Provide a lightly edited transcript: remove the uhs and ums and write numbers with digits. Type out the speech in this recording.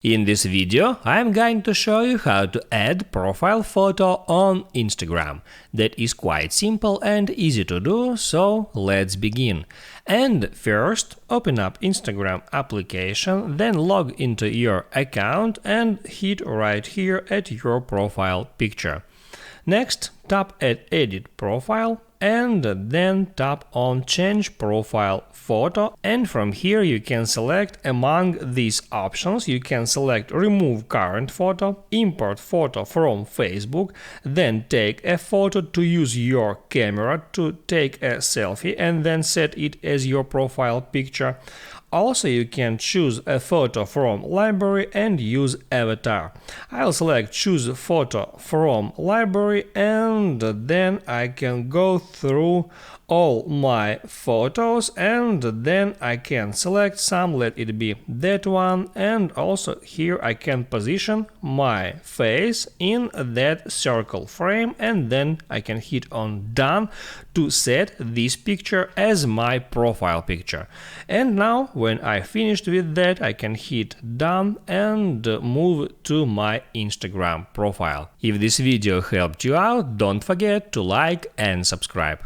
In this video, I'm going to show you how to add profile photo on Instagram. That is quite simple and easy to do, so let's begin. And first, open up Instagram application, then log into your account and hit right here at your profile picture. Next, tap at Edit Profile and then tap on Change Profile Photo, and from here you can select among these options. You can select Remove Current Photo, Import Photo from Facebook, then take a photo to use your camera to take a selfie and then set it as your profile picture. Also, you can choose a photo from library and use avatar. I'll select choose a photo from library and then I can go through all my photos and then I can select some, let it be that one, and also here I can position my face in that circle frame and then I can hit on done to set this picture as my profile picture. And now when I finished with that, I can hit done and move to my Instagram profile. If this video helped you out, don't forget to like and subscribe.